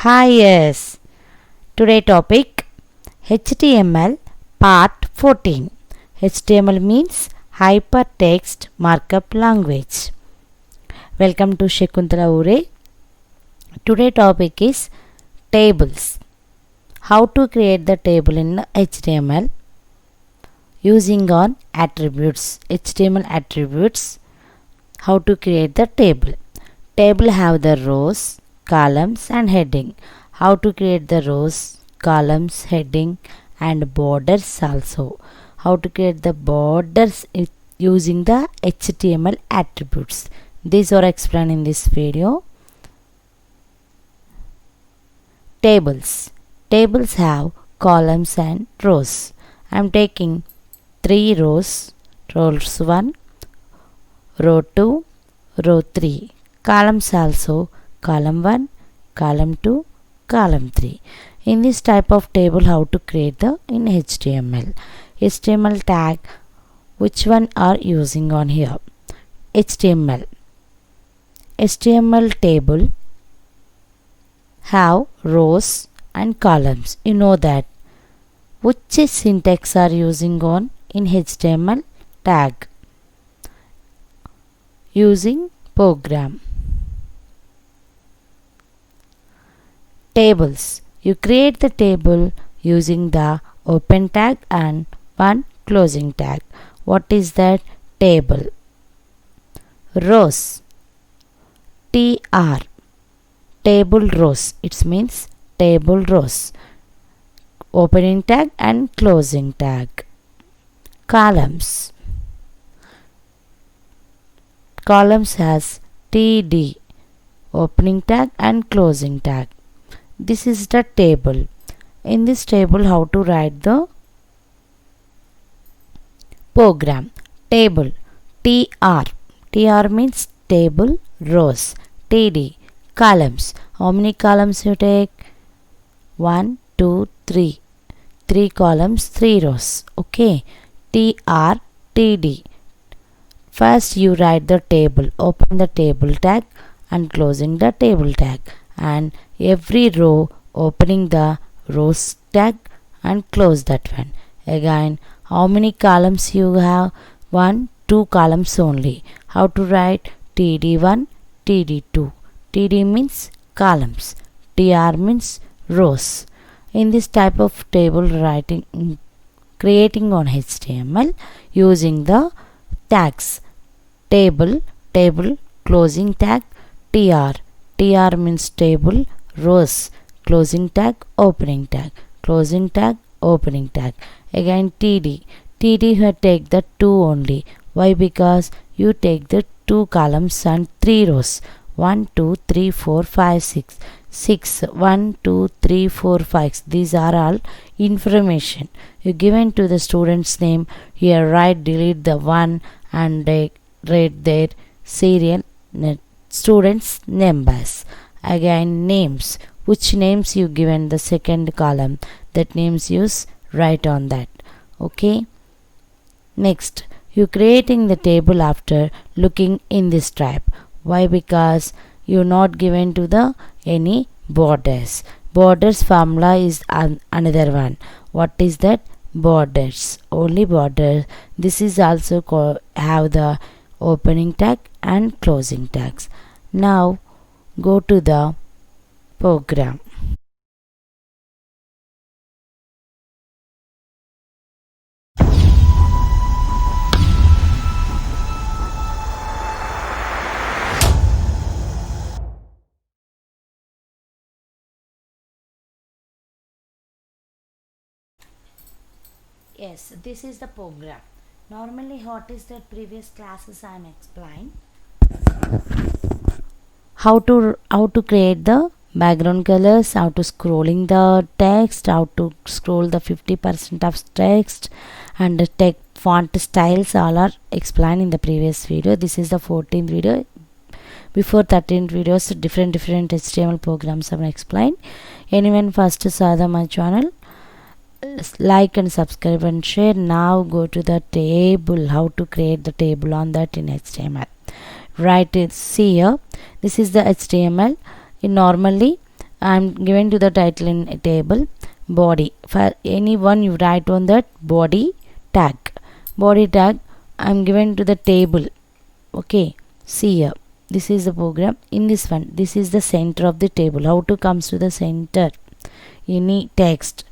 Hi, yes. Today topic HTML part 14. HTML means Hypertext Markup Language. Welcome to Shakuntala Ure. Today topic is tables. How to create the table in HTML using on attributes. HTML attributes. How to create the table. Table have the rows, columns and heading. How to create the rows, columns, heading and borders also. How to create the borders using the HTML attributes. These are explained in this video. Tables. Tables have columns and rows. I am taking 3 rows. Rows 1, row 2, row 3. Columns also column 1, column 2, column 3. In this type of table, how to create the in HTML. HTML tag, which one are using on here? HTML. HTML table have rows and columns. You know that. Which syntax are using on in HTML tag? Using program. Tables. You create the table using the open tag and one closing tag. What is that? Table. Rows. TR. Table rows. It means table rows. Opening tag and closing tag. Columns. Columns has TD. Opening tag and closing tag. This is the table. In this table, how to write the program? Table. TR. TR means table rows. TD. Columns. How many columns you take? 1, 2, 3. 3 columns, 3 rows. Okay. TR, TD. First you write the table. Open the table tag and closing the table tag. And every row opening the rows tag and close that one. Again, how many columns you have? 1, 2 columns only. How to write? TD1, TD2. TD means columns. TR means rows. In this type of table writing, creating on HTML using the tags. Table, table, closing tag, TR. TR means table, rows, closing tag, opening tag, closing tag, opening tag. Again TD. TD you take the 2 only. Why? Because you take the 2 columns and 3 rows. 1, 2, 3, 4, 5, 6. 6. 1, 2, 3, 4, 5. These are all information. You given to the student's name. Here write, delete the 1 and write their serial students numbers. Again names. Which names you given the second column? That names use write on that. Okay. Next, you creating the table after looking in this type. Why? Because you not given to the any borders. Borders formula is another one. What is that? Borders. Only borders. This is also have the opening tag and closing tags. Now go to the program. Yes, this is the program. Normally, what is the previous classes I am explained? How to create the background colors, how to scrolling the text, how to scroll the 50% of text, and the text font styles all are explained in the previous video. This is the 14th video. Before 13 videos, different HTML programs I have explained. Anyone first saw my channel, like and subscribe and share. Now go to the table. How to create the table on that in HTML. Right, see here, this is the HTML. Normally I'm given to the title in a table. Body, for any one you write on that body tag. Body tag I'm given to the table. Okay, see here, this is the program. In this one, this is the center of the table. How to comes to the center any text,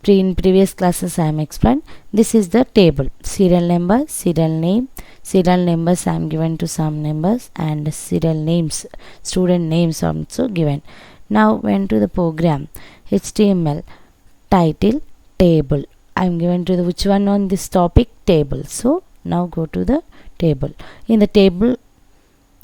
in previous classes I am explained. This is the table. Serial number, serial name. Serial numbers I am given to some numbers, and serial names, student names also given. Now went to the program. HTML title table. I am given to the which one on this topic, table. So now go to the table. In the table,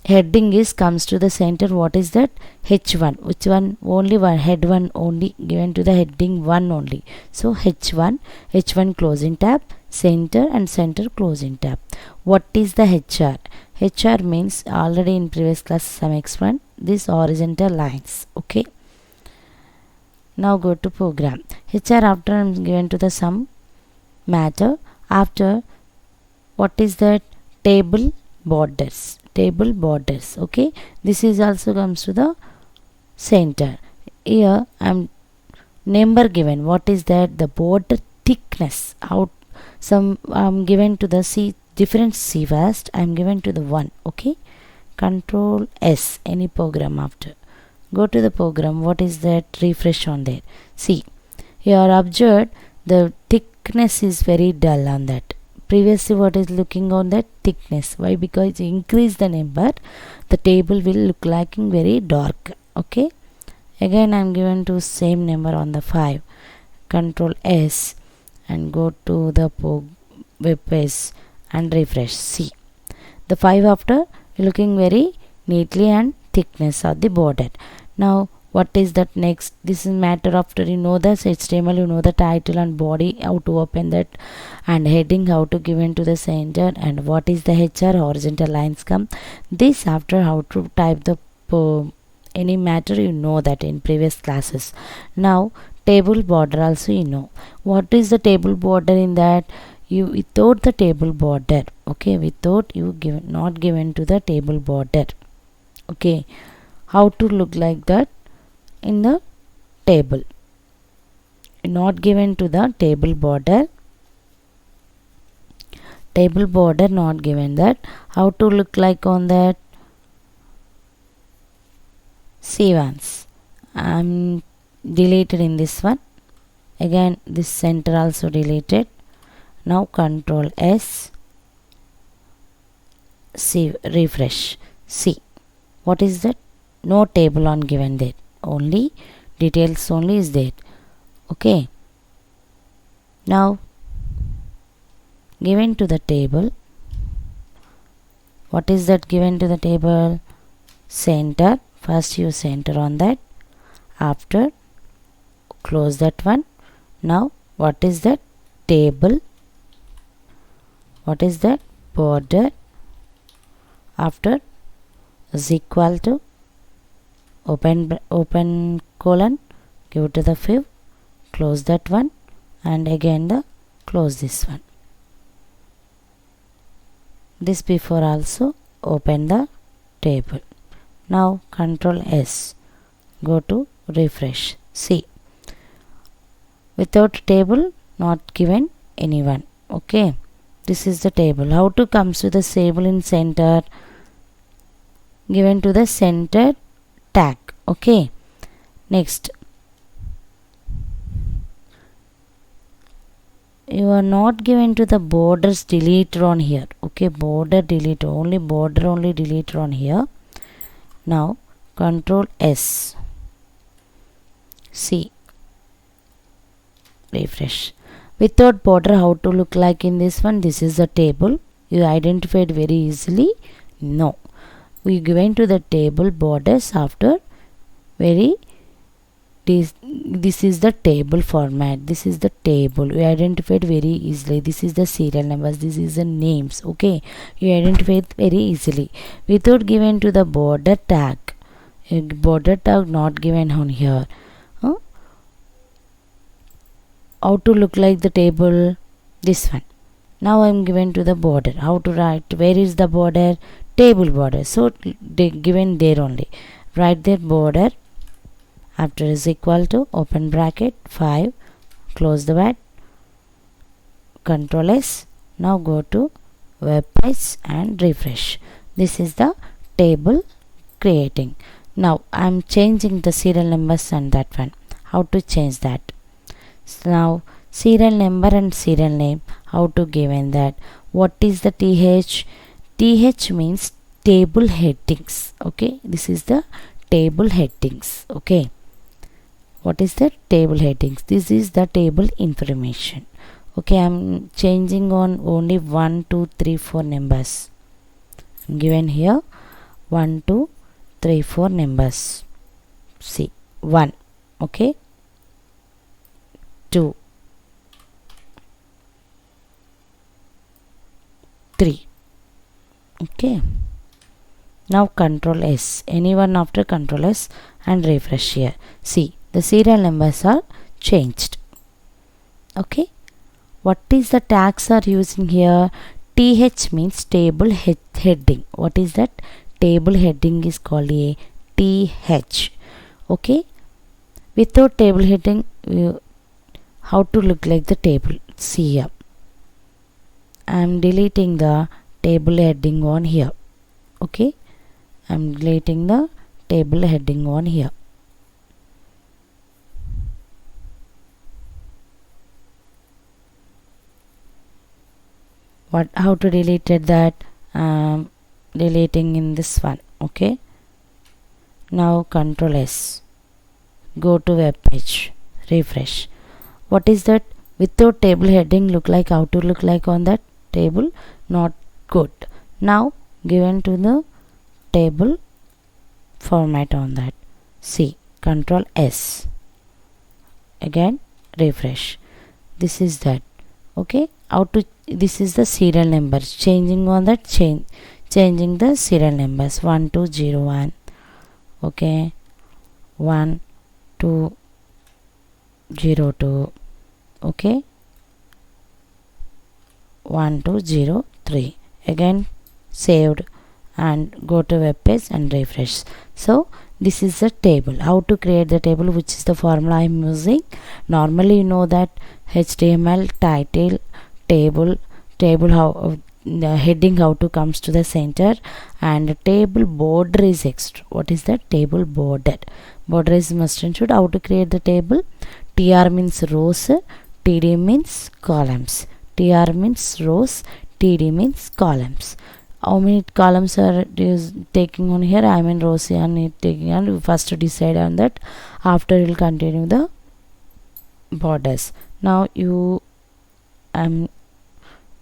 heading is comes to the center. What is that? H1. Which one? Only one, head one only given to the heading one only. So H1, H1 closing tab, center and center closing tab. What is the HR? HR means already in previous class some explained, these horizontal lines. Okay, now go to program. HR after I'm given to the some matter. After, what is that? Table borders. Table borders. Okay, this is also comes to the center. Here I'm number given. What is that? The border thickness. Out some I'm given to the C, different C first. I'm given to the 1. Okay, Control S, any program after. Go to the program. What is that? Refresh on there. See, here observed the thickness is very dull on that. Previously what is looking on that thickness. Why? Because increase the number, the table will look like very dark. Okay, again I'm given to same number on the 5. Control S and go to the web page and refresh. See, the 5 after looking very neatly and thickness of the border. Now what is that next? This is matter after you know the HTML, you know the title and body, how to open that, and heading how to give into the center, and what is the HR, horizontal lines come. This after how to type the any matter, you know that in previous classes. Now table border also you know. What is the table border? In that you without the table border. Okay, without you given, not given to the table border. Okay, how to look like that in the table, not given to the table border. Table border not given that. How to look like on that? See once I'm deleted in this one. Again this center also deleted. Now Control S, see, refresh. See, what is that? No table on given there, only details only is there. Okay, now given to the table. What is that given to the table? Center. First you center on that, after close that one. Now what is that? Table. What is that? Border. After is equal to open colon, give to the 5, close that one, and again the close this one. This before also open the table. Now Control S, go to refresh. See, without table not given anyone. Okay, this is the table. How to comes to the table in center? Given to the center tag. Okay, next you are not given to the borders deleter on here. Okay, border deleter, only border only deleter on here. Now Control S, see, refresh. Without border, how to look like in this one? This is the table. You identified very easily. No, we given to the table borders after very this is the table format. This is the table we identified very easily. This is the serial numbers, this is the names. Okay, you identified very easily without given to the border tag. Border tag not given on here. How to look like the table? This one. Now I am given to the border. How to write? Where is the border? Table border. So they given there only. Write their border after is equal to open bracket 5, close the bracket, Control S. Now go to web page and refresh. This is the table creating. Now I am changing the serial numbers and that one. How to change that? So now serial number and serial name, how to give in that? What is the TH? TH means table headings. Okay, this is the table headings. Okay, what is the table headings? This is the table information. Okay, I'm changing on only 1 2 3 4 numbers. I'm given here 1 2 3 4 numbers. See, 1. Okay, 2, 3. Okay, now Control S, anyone after Control S and refresh here. See, the serial numbers are changed. Okay, what is the tags are using here? TH means table heading. What is that? Table heading is called a TH. Okay, without table heading, how to look like the table? See here, I am deleting the table heading on here. Okay, I am deleting the table heading on here. How to delete it? That deleting in this one. Okay, now Control S, go to web page, refresh. What is that? Without table heading look like, how to look like on that table? Not good. Now given to the table format on that. See, Control S, again refresh. This is that. Okay, how to, this is the serial numbers, changing on that, changing the serial numbers. 1 2 0 1. Okay, 1 2 0 2. Okay, 1 2 0 3. Again saved and go to web page and refresh. So this is the table. How to create the table, which is the formula I am using. Normally you know that HTML title table how the heading how to comes to the center, and table border is extra. What is that? Table border. Border is must and should. How to create the table? TR means rows, TD means columns. TR means rows, TD means columns. How many columns are taking on here? I mean rows and taking on. First decide on that. After you will continue the borders. Now you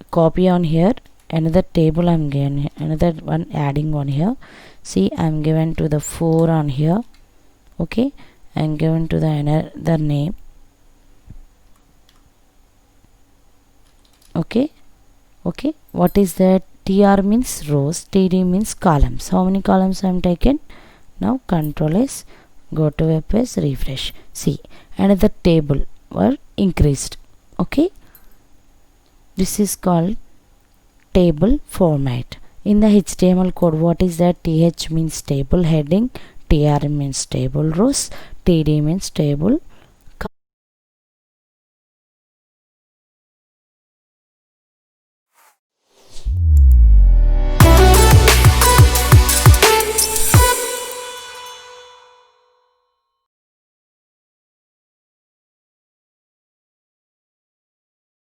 copy on here another table. I'm given another one adding on here. See, I'm given to the 4 on here. Okay, I'm given to the another name. Okay, okay, what is that? TR means rows, TD means columns. How many columns I am taken? Now Control S, go to web page, refresh. See, another table were increased. Okay, this is called table format. In the HTML code, what is that? TH means table heading, TR means table rows, TD means table